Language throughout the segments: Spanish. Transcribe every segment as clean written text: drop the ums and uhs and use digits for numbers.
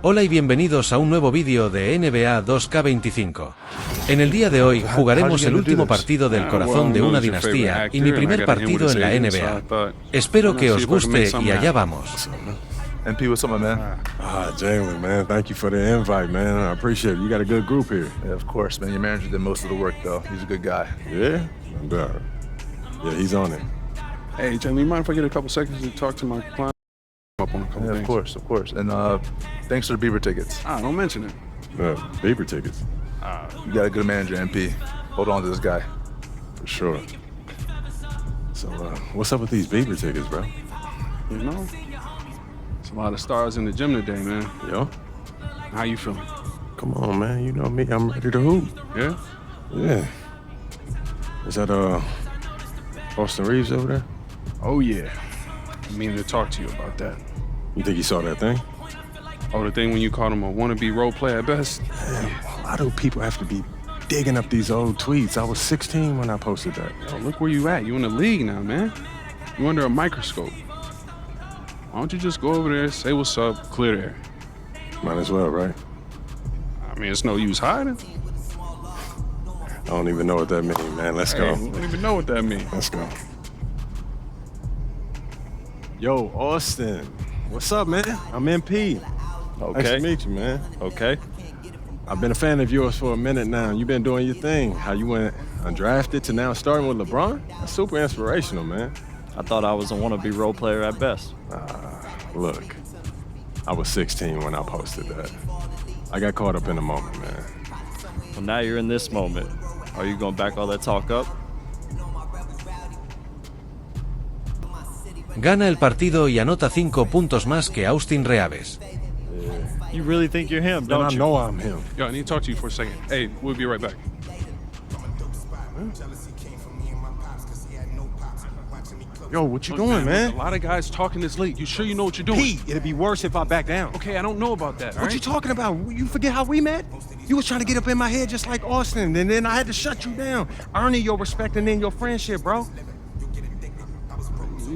Hola y bienvenidos a un nuevo vídeo de NBA 2K25. En el día de hoy jugaremos el último partido del corazón de una dinastía y mi primer partido en la NBA. Espero que os guste y allá vamos. MP, what's up, my man? Jalen, man, thank you for the invite, man. I appreciate it. You got a good group here. Yeah, of course, man. Your manager did most of the work, though. He's a good guy. Yeah? Yeah, he's on it. Hey, Jalen, you mind if I get a couple seconds to talk to my client? Up on a couple Yeah, things. of course. And thanks for the Beaver tickets. Don't mention it. Beaver tickets, You got a good manager, MP. Hold on to this guy. for sure. So, what's up with these Beaver tickets, bro? You know? It's a lot of stars in the gym today, man. Yo? How you feeling? Come on, man. You know me. I'm ready to hoop. Yeah? Yeah. Is that, Austin Reeves over there? Oh, yeah. I mean to talk to you about that. You think he saw that thing? Oh, the thing when you called him a wannabe role player at best? Damn, why do people have to be digging up these old tweets? I was 16 when I posted that. Yo, look where you at. You in the league now, man. You under a microscope. Why don't you just go over there, say what's up, clear the air? Might as well, right? I mean, it's no use hiding. I don't even know what that means, man. Let's go. Hey, you don't even know what that means. Let's go. Yo, Austin. What's up, man? I'm MP. Okay. Nice to meet you, man. Okay. I've been a fan of yours for a minute now. You've been doing your thing. How you went undrafted to now starting with LeBron? That's super inspirational, man. I thought I was a wannabe role player at best. Look, I was 16 when I posted that. I got caught up in the moment, man. Well, now you're in this moment. Are you gonna back all that talk up? Gana el partido y anota 5 puntos más que Austin Reaves. You really think you're him, And don't I you? know I'm him. Yo, I need to talk to you for a second. Hey, we'll be right back. Yo, what you Look, doing, A man? lot of guys talking this late. You sure you know what you're doing? Pete, it'd be worse if I back down. Okay, I don't know about that, all What right? you talking about? You forget how we met? You was trying to get up in my head just like Austin, and then I had to shut you down, earning your respect and then your friendship, bro.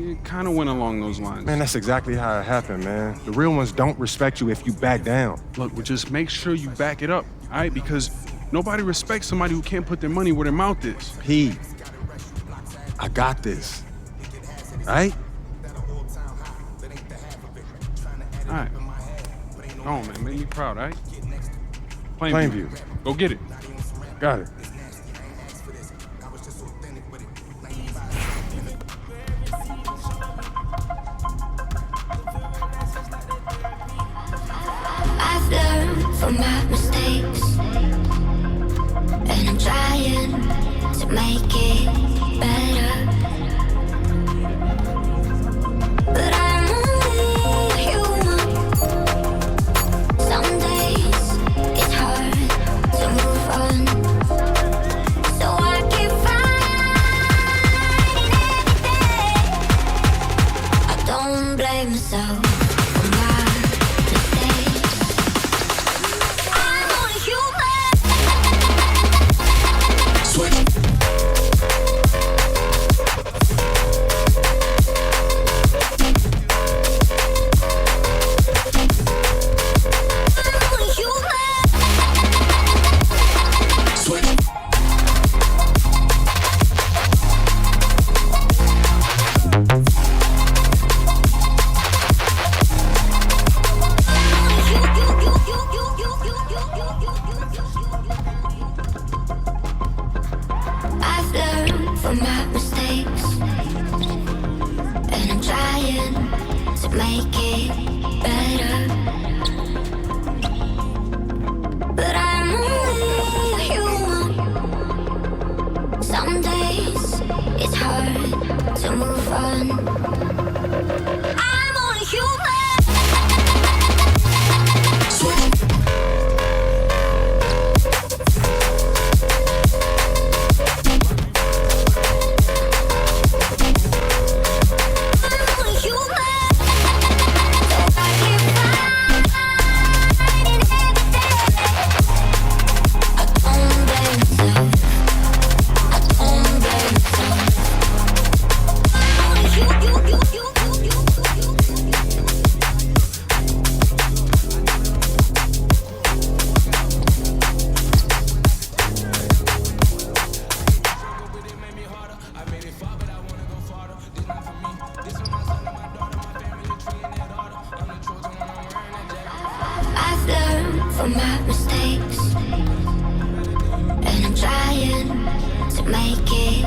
It kind of went along those lines. Man, that's exactly how it happened, man. The real ones don't respect you if you back down. Look, well, just make sure you back it up, all right? Because nobody respects somebody who can't put their money where their mouth is. Pete, I got this, right? All right. Go on, man. Make me proud, all right? Plainview. Go get it. Got it. I've learned from my mistakes, and I'm trying to make it better. But I'm only human. Some days it's hard to move on, so I keep fighting every day. I don't blame myself. from my mistakes, and I'm trying to make it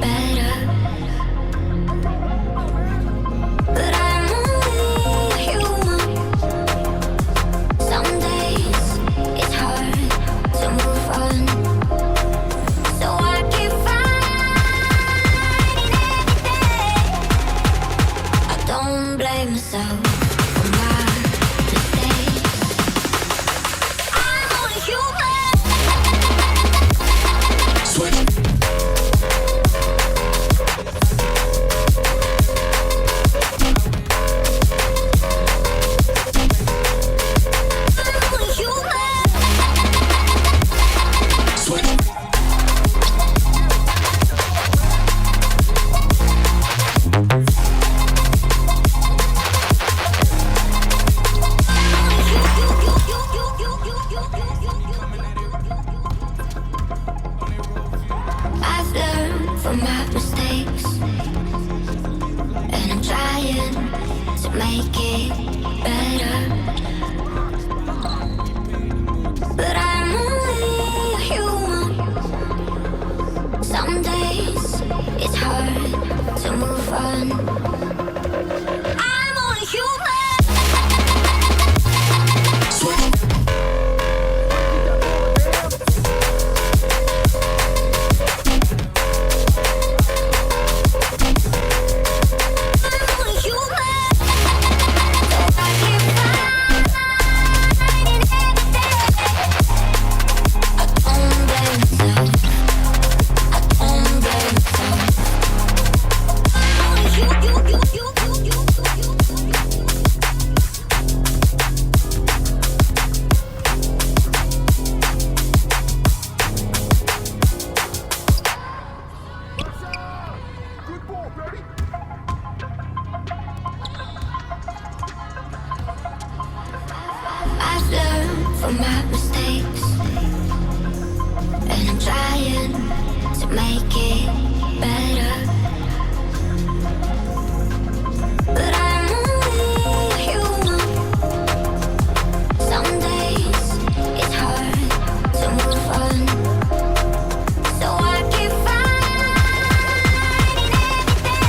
better. But I'm only human. Some days it's hard to move on, so I keep fighting every day. I don't blame myself for my mistakes. I'm only human. I'm only human. I've learned from my mistakes, and I'm trying to make it better. But I'm only human. Some days it's hard to move on. I'm only human. I'm only human. So I keep fighting every day. I don't blame myself. I don't blame myself. I'm only I've learned from my mistakes, and I'm trying to make it better. But I'm only human. Some days it's hard to move on, so I keep fighting every day.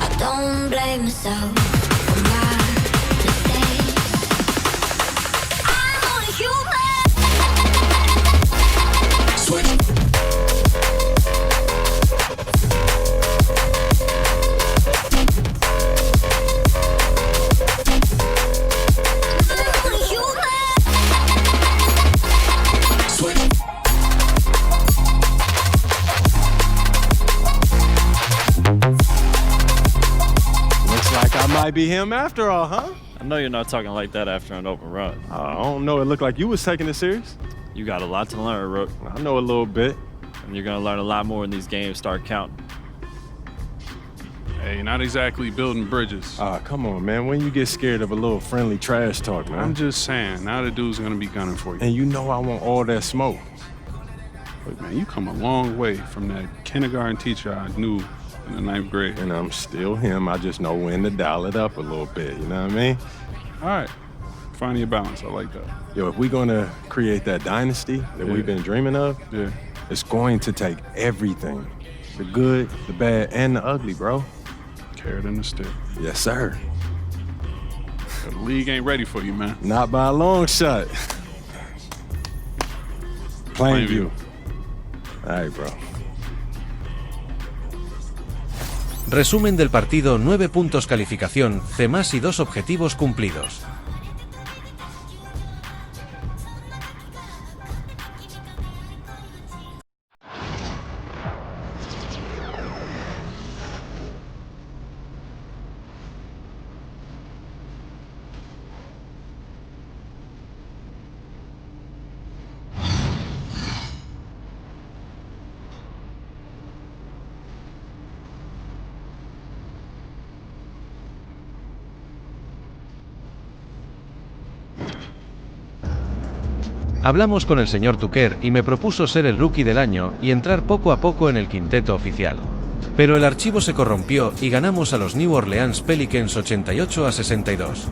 I don't blame myself for my mistakes. I'm only human. I'm only human. Looks like I might be him after all, huh? I know you're not talking like that after an open run. I don't know. It looked like you was taking it serious. You got a lot to learn, Rook, I know a little bit. and you're gonna learn a lot more when these games start counting. Hey, not exactly building bridges. Come on, man. When you get scared of a little friendly trash talk, man. I'm just saying, now the dude's gonna be gunning for you. And you know I want all that smoke. Look, man, you come a long way from that kindergarten teacher I knew in the 9th grade. And I'm still him. I just know when to dial it up a little bit. You know what I mean? All right, finding your balance. I like that. Yo, if we're gonna create that dynasty that we've been dreaming of, Yeah. it's going to take everything. The good, the bad, and the ugly, bro. Carrot and the stick. Yes, sir. The league ain't ready for you, man. Not by a long shot. Plainview. All right, bro. Resumen del partido: 9 puntos calificación, C+ y 2 objetivos cumplidos. Hablamos con el señor Tucker y me propuso ser el rookie del año y entrar poco a poco en el quinteto oficial. Pero el archivo se corrompió y ganamos a los New Orleans Pelicans 88-62.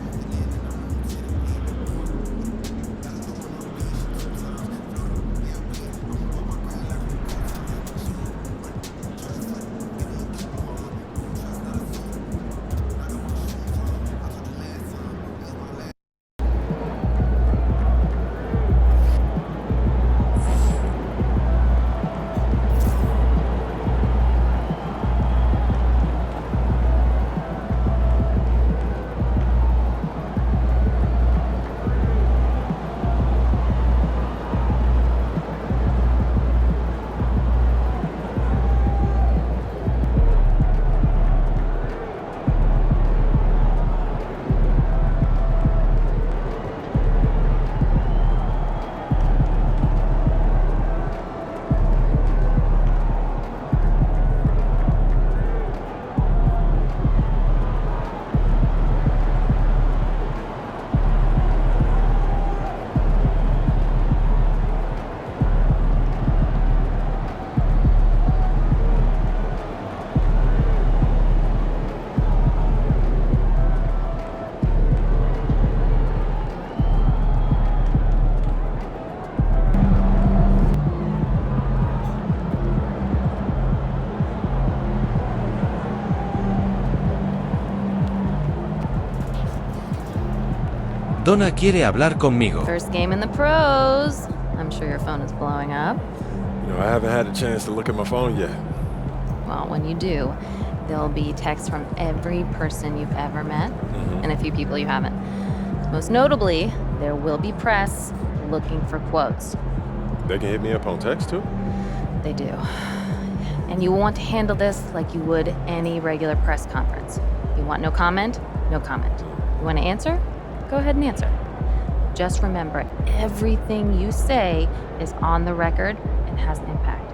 Donna quiere hablar conmigo. First game in the pros. I'm sure your phone is blowing up. You know, I haven't had a chance to look at my phone yet. Well, when you do, there'll be texts from every person you've ever met and a few people you haven't. Most notably, there will be press looking for quotes. They can hit me up on text too? They do. And you will want to handle this like you would any regular press conference. You want no comment? No comment. You want to answer? Go ahead and answer. Just remember, everything you say is on the record and has an impact.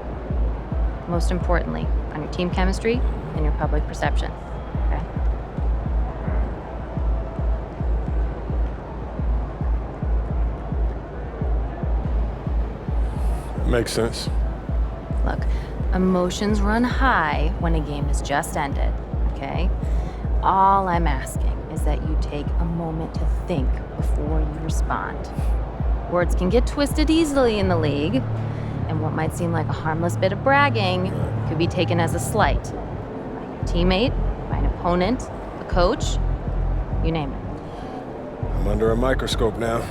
Most importantly, on your team chemistry and your public perception. Okay? Makes sense. Look, emotions run high when a game has just ended, okay? All I'm asking is that you take a moment to think before you respond. Words can get twisted easily in the league, and what might seem like a harmless bit of bragging could be taken as a slight by your teammate, by an opponent, a coach, you name it. I'm under a microscope now.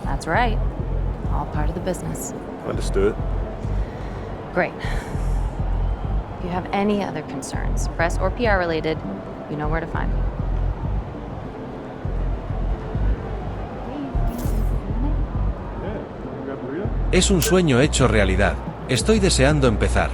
That's right. All part of the business. Understood. Great. If you have any other concerns, press or PR related, you know where to find me. Es un sueño hecho realidad. Estoy deseando empezar.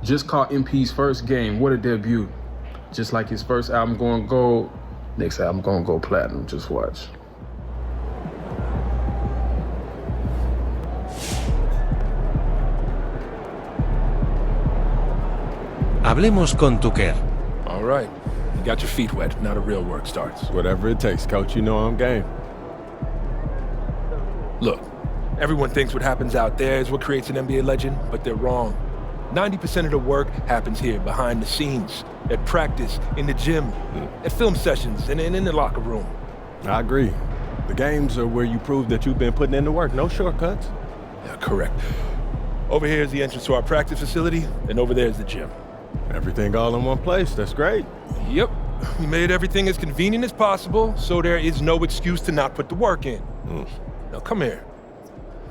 Just caught MP's first game. What a debut. Just like his first album going gold, next album gonna go platinum. Just watch. Hablemos con Tucker. All right. You got your feet wet. Now the real work starts. Whatever it takes, coach. You know I'm game. Look, everyone thinks what happens out there is what creates an NBA legend, but they're wrong. 90% of the work happens here, behind the scenes, at practice, in the gym, at film sessions, and in the locker room. I agree. The games are where you prove that you've been putting in the work. No shortcuts. Yeah, correct. Over here is the entrance to our practice facility, and over there is the gym. Everything all in one place. That's great. Yep. We made everything as convenient as possible, so there is no excuse to not put the work in. Now come here.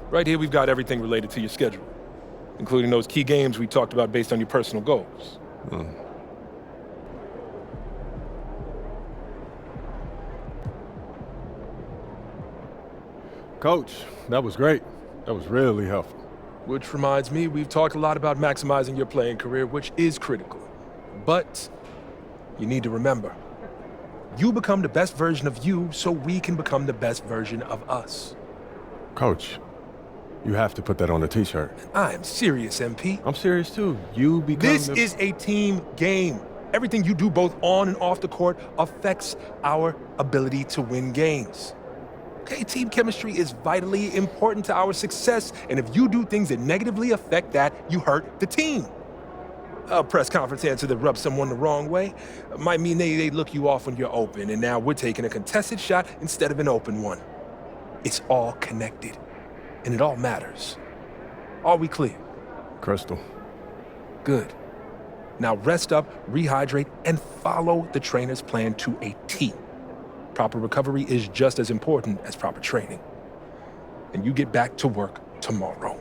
Right here we've got everything related to your schedule, including those key games we talked about based on your personal goals. Coach, that was great. That was really helpful. Which reminds me, we've talked a lot about maximizing your playing career, which is critical. But you need to remember, you become the best version of you so we can become the best version of us. Coach, you have to put that on a t-shirt. I am serious, MP. I'm serious too. You become This is a team game. Everything you do both on and off the court affects our ability to win games. Okay, team chemistry is vitally important to our success, and if you do things that negatively affect that, you hurt the team. A press conference answer that rubs someone the wrong way might mean they look you off when you're open, and now we're taking a contested shot instead of an open one. It's all connected, and it all matters. Are we clear? Crystal. Good. Now rest up, rehydrate, and follow the trainer's plan to a T. Proper recovery is just as important as proper training. And you get back to work tomorrow.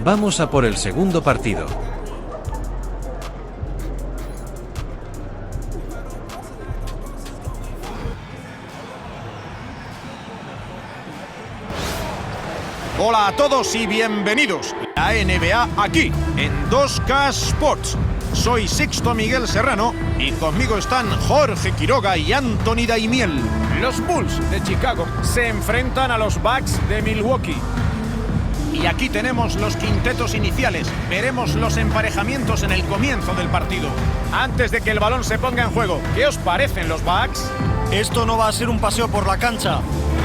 Vamos a por el segundo partido. Hola a todos y bienvenidos. La NBA aquí, en 2K Sports. Soy Sixto Miguel Serrano y conmigo están Jorge Quiroga y Anthony Daimiel. Los Bulls de Chicago se enfrentan a los Bucks de Milwaukee. Aquí tenemos los quintetos iniciales. Veremos los emparejamientos en el comienzo del partido. Antes de que el balón se ponga en juego, ¿qué os parecen los Bucks? Esto no va a ser un paseo por la cancha.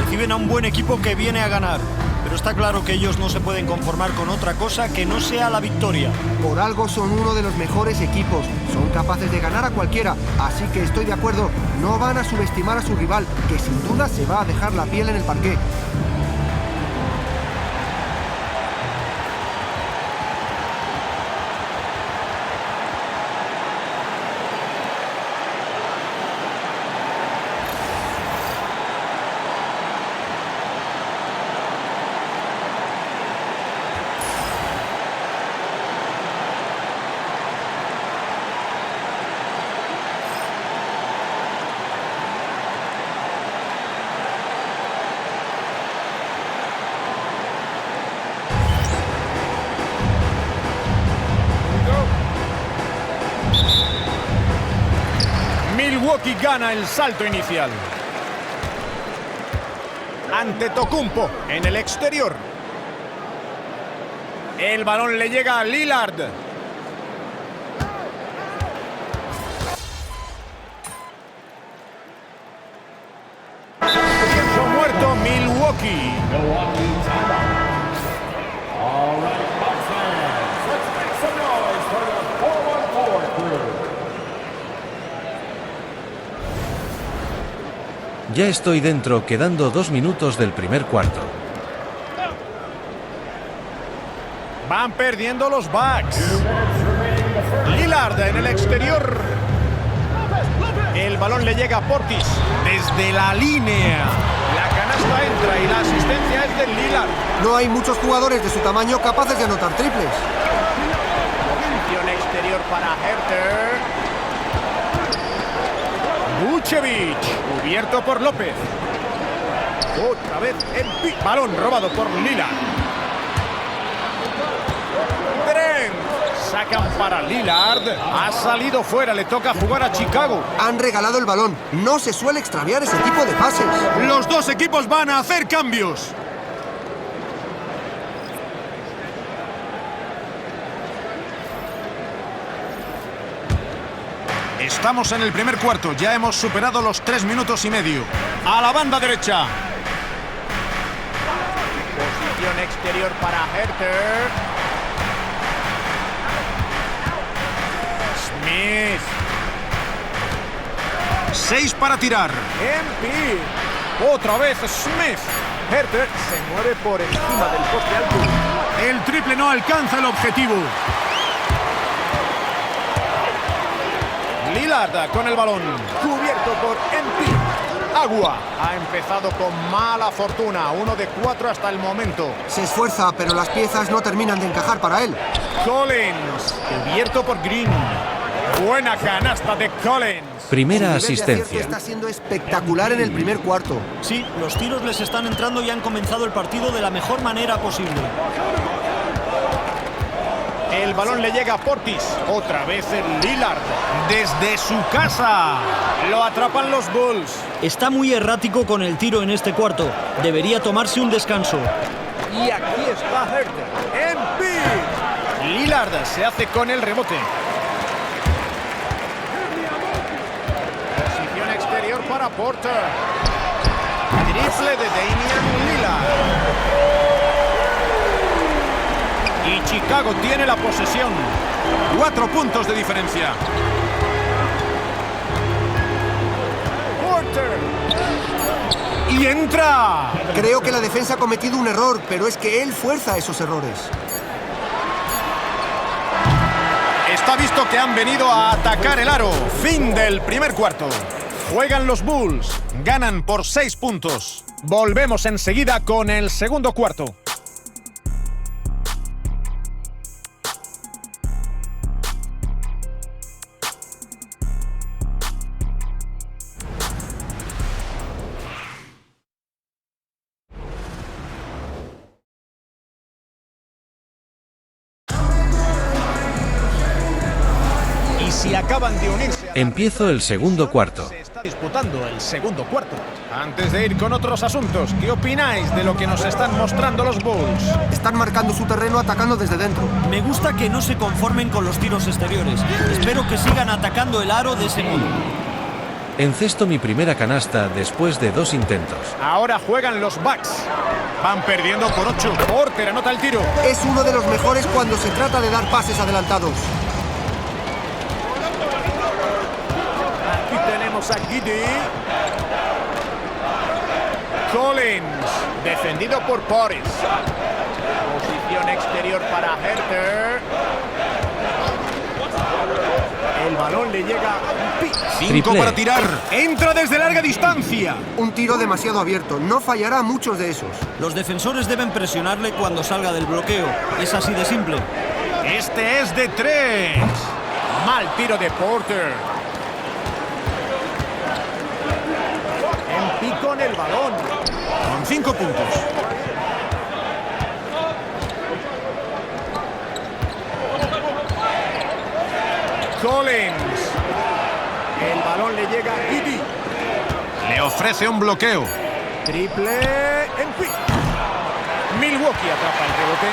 Reciben a un buen equipo que viene a ganar. Pero está claro que ellos no se pueden conformar con otra cosa que no sea la victoria. Por algo son uno de los mejores equipos. Son capaces de ganar a cualquiera. Así que estoy de acuerdo. No van a subestimar a su rival, que sin duda se va a dejar la piel en el parqué. Milwaukee gana el salto inicial. Antetokounmpo en el exterior. El balón le llega a Lillard. Tiempo muerto, Milwaukee. Ya estoy dentro, quedando 2 minutos del primer cuarto. Van perdiendo los Bucks. Lillard en el exterior. El balón le llega a Portis desde la línea. La canasta entra y la asistencia es de Lillard. No hay muchos jugadores de su tamaño capaces de anotar triples. Posición exterior para Herter. Vucevic, cubierto por López. Otra vez el balón robado por Lillard. Trent, sacan para Lillard. Ha salido fuera, le toca jugar a Chicago. Han regalado el balón. No se suele extraviar ese tipo de pases. Los dos equipos van a hacer cambios. Estamos en el primer cuarto, ya hemos superado los 3 minutos y medio. A la banda derecha. Posición exterior para Herter. Smith. 6 para tirar. MP. Otra vez Smith. Herter se mueve por encima del poste alto. El triple no alcanza el objetivo. Lillard con el balón, cubierto por MP. Agua ha empezado con mala fortuna, 1 de 4 hasta el momento. Se esfuerza, pero las piezas no terminan de encajar para él. Collins, cubierto por Green. Buena canasta de Collins. Primera Su nivel de asistencia. acierto está siendo espectacular en el primer cuarto. Sí, los tiros les están entrando y han comenzado el partido de la mejor manera posible. El balón le llega a Portis. Otra vez el Lillard. Desde su casa. Lo atrapan los Bulls. Está muy errático con el tiro en este cuarto. Debería tomarse un descanso. Y aquí está Herter. MP. Lillard se hace con el rebote. Posición exterior para Porter. Triple de Damian Lillard. Y Chicago tiene la posesión. 4 puntos de diferencia. Porter. Y entra. Creo que la defensa ha cometido un error, pero es que él fuerza esos errores. Está visto que han venido a atacar el aro. Fin del primer cuarto. Juegan los Bulls. Ganan por 6 puntos. Volvemos enseguida con el segundo cuarto. Si acaban de unirse. Empiezo el segundo cuarto. Se está disputando el segundo cuarto. Antes de ir con otros asuntos, ¿qué opináis de lo que nos están mostrando los Bulls? Están marcando su terreno atacando desde dentro. Me gusta que no se conformen con los tiros exteriores. Espero que sigan atacando el aro de ese modo. Encesto mi primera canasta después de 2 intentos. Ahora juegan los Bucks. Van perdiendo por 8. Porter anota el tiro. Es uno de los mejores cuando se trata de dar pases adelantados. Aquí tenemos a Giddey. Collins, defendido por Portis. Posición exterior para Herter. El balón le llega a Pitt. 5 para tirar. Entra desde larga distancia. Un tiro demasiado abierto. No fallará muchos de esos. Los defensores deben presionarle cuando salga del bloqueo. Es así de simple. Este es de 3. Mal tiro de Porter. En pico en el balón. Con 5 puntos. Collins. El balón le llega a Giddey. Le ofrece un bloqueo. Triple en pick. Milwaukee atrapa el rebote.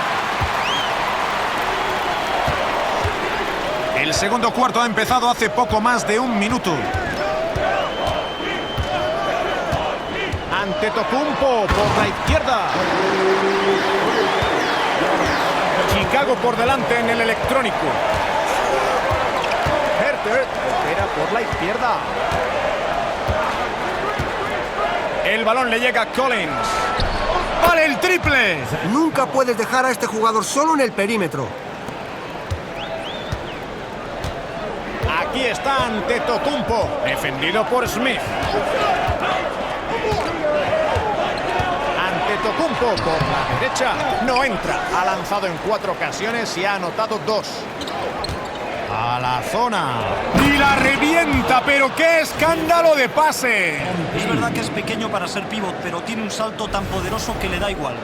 El segundo cuarto ha empezado hace poco más de 1 minuto. Antetokounmpo por la izquierda. Chicago por delante en el electrónico. Herter opera por la izquierda. El balón le llega a Collins. ¡Vale el triple! Nunca puedes dejar a este jugador solo en el perímetro. Aquí está Antetokounmpo, defendido por Smith. Antetokounmpo por la derecha, no entra. Ha lanzado en 4 ocasiones y ha anotado 2. A la zona. Y la revienta, pero qué escándalo de pase. Es verdad que es pequeño para ser pívot, pero tiene un salto tan poderoso que le da igual.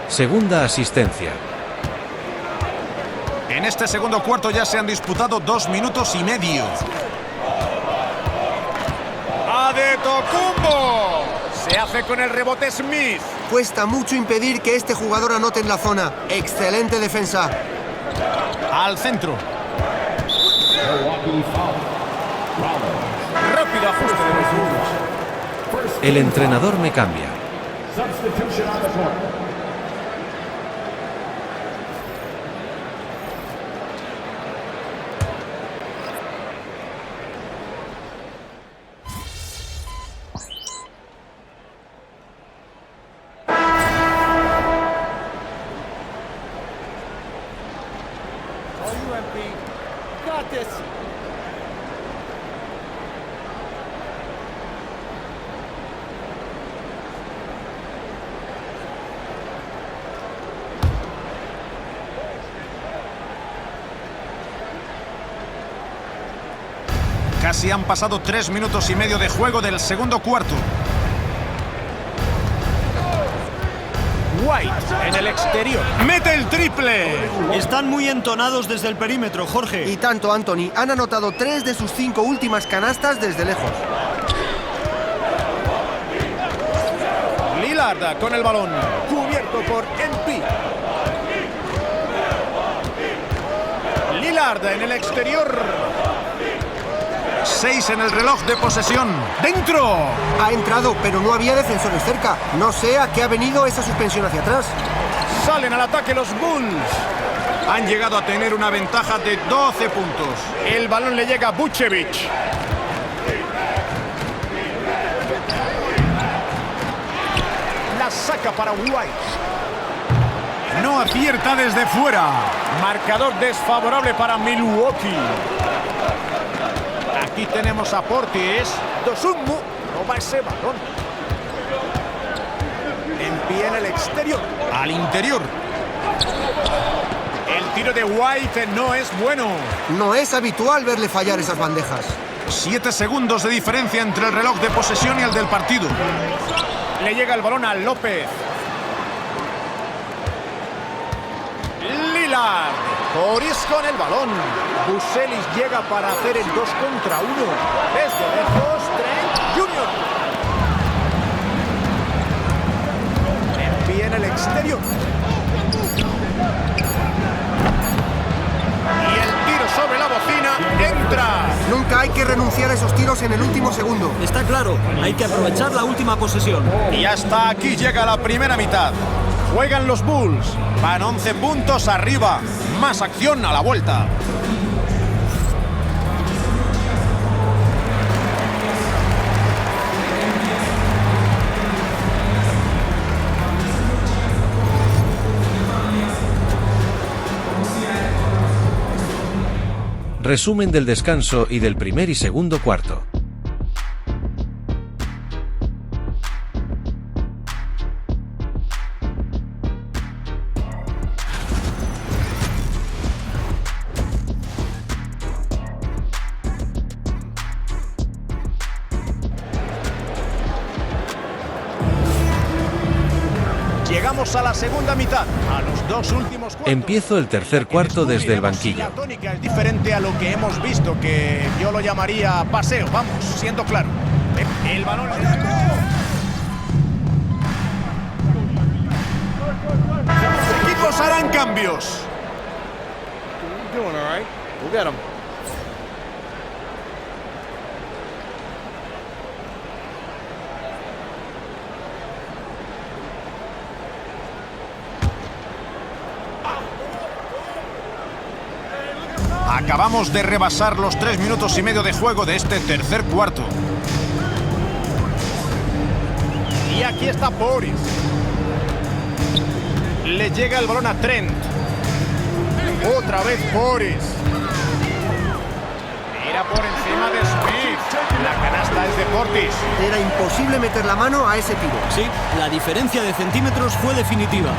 Segunda asistencia. En este segundo cuarto ya se han disputado 2 minutos y medio. Antetokounmpo. Se hace con el rebote Smith. Cuesta mucho impedir que este jugador anote en la zona. Excelente defensa. Al centro. Rápido ajuste de los Bulls. El entrenador me cambia. Casi han pasado 3 minutos y medio de juego del segundo cuarto. White en el exterior. ¡Mete el triple! Están muy entonados desde el perímetro, Jorge. Y tanto, Anthony. Han anotado 3 de sus 5 últimas canastas desde lejos. Lillard con el balón. Cubierto por MP. Lillard en el exterior. 6 en el reloj de posesión. ¡Dentro! Ha entrado, pero no había defensores cerca. No sé a qué ha venido esa suspensión hacia atrás. Salen al ataque los Bulls. Han llegado a tener una ventaja de 12 puntos. El balón le llega a Vucevic. La saca para White. No acierta desde fuera. Marcador desfavorable para Milwaukee. Aquí tenemos a Portis. Dosunmu roba ese balón. En pie en el exterior. Al interior. El tiro de White no es bueno. No es habitual verle fallar esas bandejas. 7 segundos de diferencia entre el reloj de posesión y el del partido. Le llega el balón a López. Lillard. Portis con el balón. Buselis llega para hacer el 2 contra 1. Desde lejos, Trent Jr. en el exterior. Y el tiro sobre la bocina entra. Nunca hay que renunciar a esos tiros en el último segundo. Está claro, hay que aprovechar la última posesión. Y hasta aquí llega la primera mitad. Juegan los Bulls. Van 11 puntos arriba. Más acción a la vuelta. Resumen del descanso y del primer y segundo cuarto. Llegamos a la segunda mitad, a los dos últimos cuartos. Empiezo el tercer cuarto desde el banquillo. La tónica es diferente a lo que hemos visto, que yo lo llamaría paseo, vamos, siendo claro. El balón... Los equipos harán cambios. Acabamos de rebasar los 3 minutos y medio de juego de este tercer cuarto. Y aquí está Boris. Le llega el balón a Trent. Otra vez Boris. Mira por encima de Smith. La canasta es de Portis. Era imposible meter la mano a ese tiro. Sí, la diferencia de centímetros fue definitiva.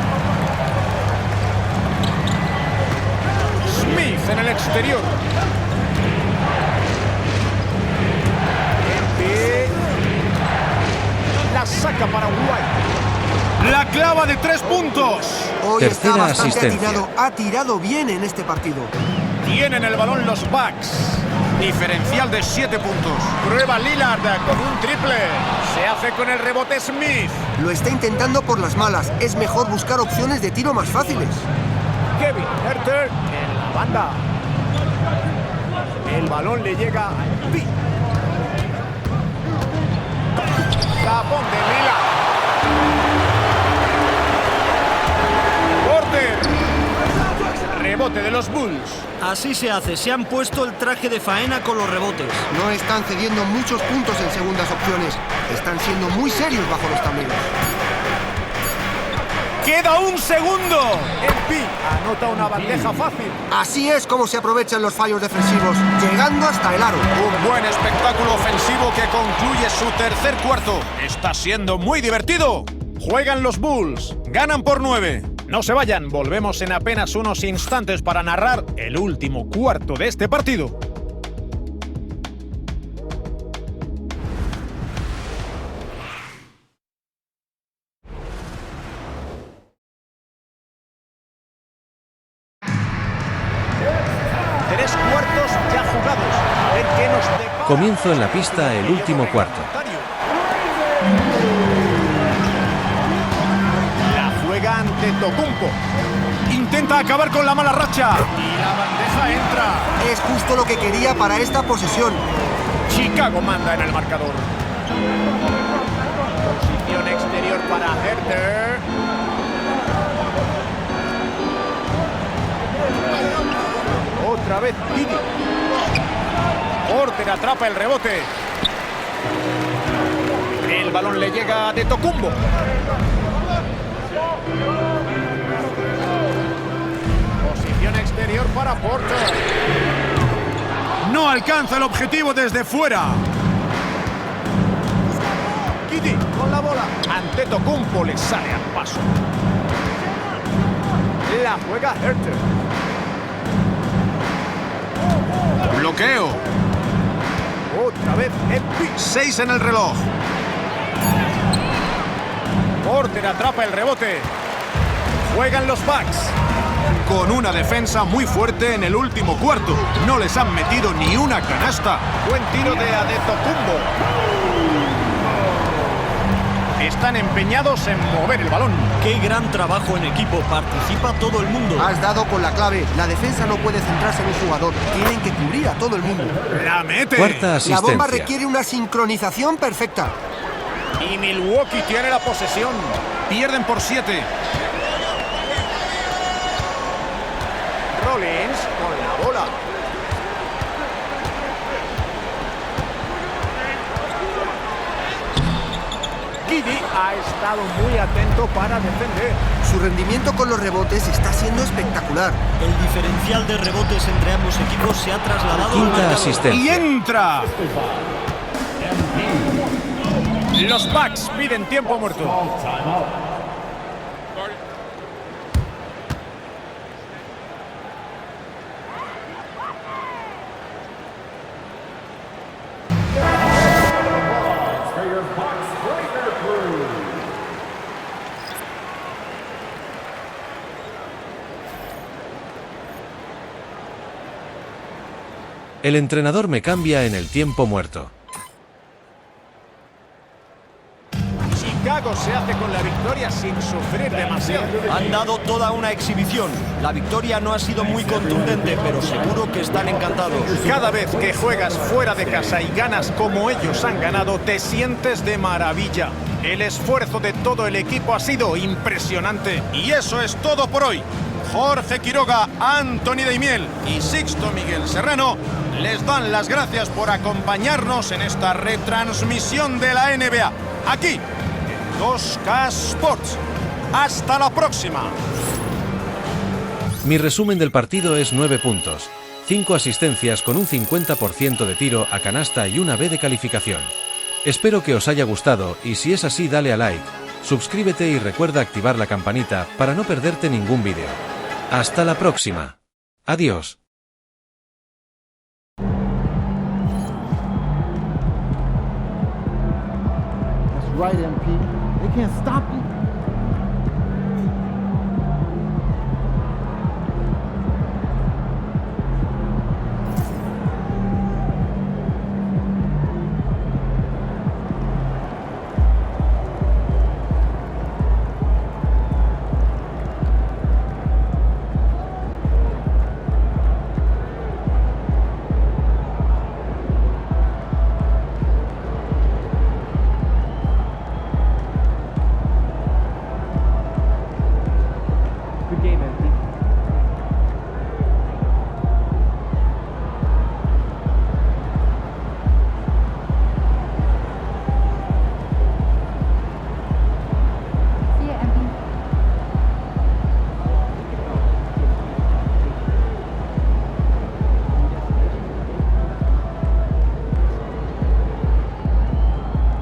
Smith en el exterior. La saca para White. La clava de 3 puntos. Hoy está Tercera bastante asistencia. atinado. Ha tirado bien en este partido. Tienen el balón los Bucks. Diferencial de 7 puntos. Prueba Lillard con un triple. Se hace con el rebote Smith. Lo está intentando por las malas. Es mejor buscar opciones de tiro más fáciles. Kevin Herter en la banda. El balón le llega a Pi. Tapón de Lillard. Porter. Rebote de los Bulls. Así se hace, se han puesto el traje de faena con los rebotes. No están cediendo muchos puntos en segundas opciones. Están siendo muy serios bajo los tableros. ¡Queda un segundo! Pi anota una bandeja fácil. Así es como se aprovechan los fallos defensivos, llegando hasta el aro. Un buen espectáculo ofensivo que concluye su tercer cuarto. Está siendo muy divertido. Juegan los Bulls, ganan por 9. No se vayan, volvemos en apenas unos instantes para narrar el último cuarto de este partido. Comienzo en la pista el último cuarto. La juega ante Tocumpo. Intenta acabar con la mala racha. Y la bandeja entra. Es justo lo que quería para esta posesión. Chicago manda en el marcador. Posición exterior para Herter. Otra vez Didi. Porter atrapa el rebote. El balón le llega a Tocumpo. Posición exterior para Porter. No alcanza el objetivo desde fuera. Kitty con la bola. Ante Tocumpo le sale al paso. La juega Herter. Bloqueo. Otra vez Pi. 6 en el reloj. Porter atrapa el rebote. Juegan los Bucks. Con una defensa muy fuerte en el último cuarto. No les han metido ni una canasta. Buen tiro de Adetokounmpo. están empeñados en mover el balón. ¡Qué gran trabajo en equipo! Participa todo el mundo. Has dado con la clave. La defensa no puede centrarse en un jugador. Tienen que cubrir a todo el mundo. ¡La mete! Cuarta La asistencia. bomba requiere una sincronización perfecta. Y Milwaukee tiene la posesión. Pierden por 7. Rollins con la bola. Giddy ha estado muy atento para defender. Su rendimiento con los rebotes está siendo espectacular. El diferencial de rebotes entre ambos equipos se ha trasladado al Quinta marcador. asistencia. ¡Y entra! Los Bucks piden tiempo muerto. El entrenador me cambia en el tiempo muerto. Chicago se hace con la victoria sin sufrir demasiado. Han dado toda una exhibición. La victoria no ha sido muy contundente, pero seguro que están encantados. Cada vez que juegas fuera de casa y ganas como ellos han ganado, te sientes de maravilla. El esfuerzo de todo el equipo ha sido impresionante. Y eso es todo por hoy. Jorge Quiroga, Anthony Daimiel y Sixto Miguel Serrano les dan las gracias por acompañarnos en esta retransmisión de la NBA. Aquí, en 2K Sports. ¡Hasta la próxima! Mi resumen del partido es 9 puntos, 5 asistencias con un 50% de tiro a canasta y una B de calificación. Espero que os haya gustado y si es así dale a like, suscríbete y recuerda activar la campanita para no perderte ningún vídeo. Hasta la próxima. Adiós. That's right, MP. They can't stop you.